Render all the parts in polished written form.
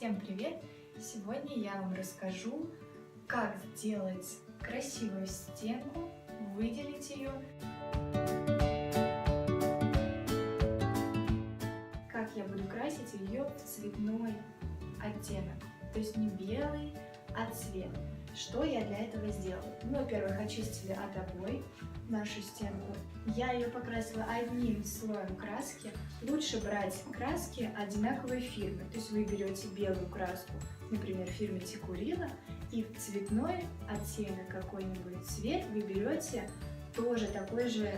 Всем привет! Сегодня я вам расскажу, как сделать красивую стенку, выделить ее, как я буду красить ее в цветной оттенок, то есть не белый, а цвет. Что я для этого сделала? Мы, во-первых, очистили от обои нашу стенку. Я ее покрасила одним слоем краски. Лучше брать краски одинаковой фирмы. То есть вы берете белую краску, например, фирмы Тикурила, и в цветной оттенок какой-нибудь цвет вы берете тоже такой же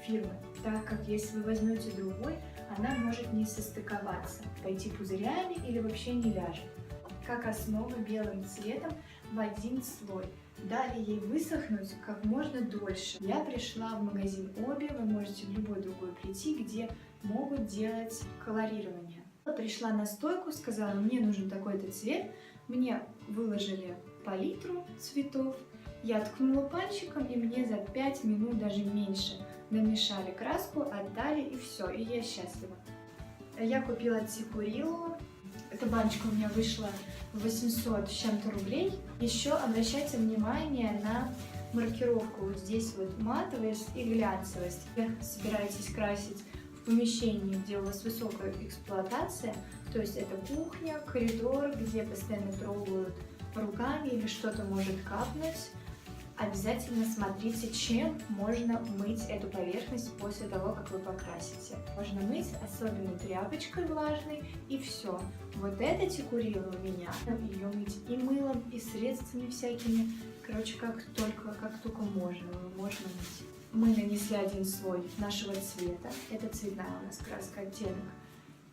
фирмы, так как если вы возьмете другой, она может не состыковаться, пойти пузырями или вообще не ляжет. Как основа белым цветом в один слой. Дали ей высохнуть как можно дольше. Я пришла в магазин Оби, вы можете в любой другой прийти, где могут делать колорирование. Пришла на стойку, сказала, мне нужен такой-то цвет, мне выложили палитру цветов, я ткнула пальчиком, и мне за 5 минут, даже меньше, намешали краску, отдали, и все, и я счастлива. Я купила Тикурилу. Эта баночка у меня вышла 800 с чем-то рублей. Еще обращайте внимание на маркировку. Вот здесь вот матовость и глянцевость. Если собираетесь красить в помещении, где у вас высокая эксплуатация, то есть это кухня, коридор, где постоянно трогают руками или что-то может капнуть, обязательно смотрите, чем можно мыть эту поверхность после того, как вы покрасите. Можно мыть особенно тряпочкой влажной, и все. Вот эта Тикурила у меня, ее мыть и мылом, и средствами всякими. Короче, как только можно мыть. Мы нанесли один слой нашего цвета, это цветная у нас краска, оттенок.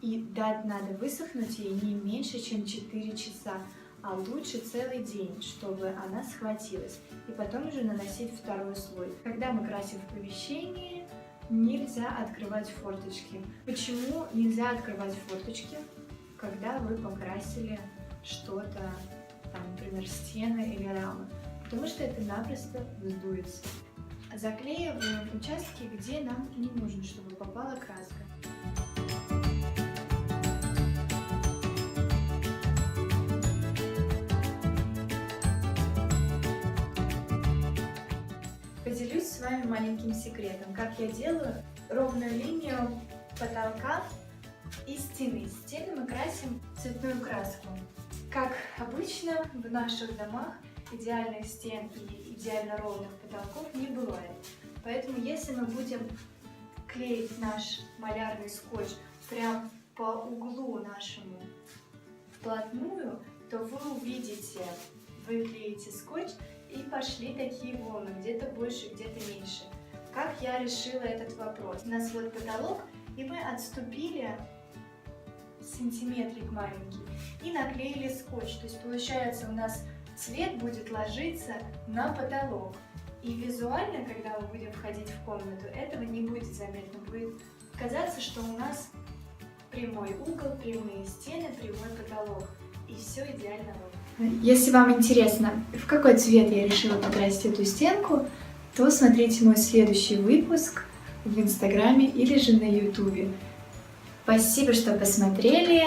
И дать надо высохнуть ей не меньше, чем 4 часа. А лучше целый день, чтобы она схватилась. И потом уже наносить второй слой. Когда мы красим в помещении, нельзя открывать форточки. Почему нельзя открывать форточки, когда вы покрасили что-то, там, например, стены или рамы? Потому что это напросто вздуется. Заклеиваем участки, где нам не нужно, чтобы попала краска. Поделюсь с вами маленьким секретом, как я делаю ровную линию потолка и стены. Стены мы красим цветную краску. Как обычно в наших домах идеальных стен и идеально ровных потолков не бывает. Поэтому если мы будем клеить наш малярный скотч прям по углу нашему вплотную, то вы увидите, вы клеите скотч, и пошли такие волны, где-то больше, где-то меньше. Как я решила этот вопрос? У нас вот потолок, и мы отступили сантиметрик маленький и наклеили скотч. То есть получается у нас цвет будет ложиться на потолок. И визуально, когда мы будем входить в комнату, этого не будет заметно. Будет казаться, что у нас прямой угол, прямые стены, прямой потолок. И все идеально ровно. Если вам интересно, в какой цвет я решила покрасить эту стенку, то смотрите мой следующий выпуск в Инстаграме или же на Ютубе. Спасибо, что посмотрели,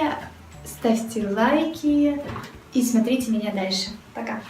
ставьте лайки и смотрите меня дальше. Пока!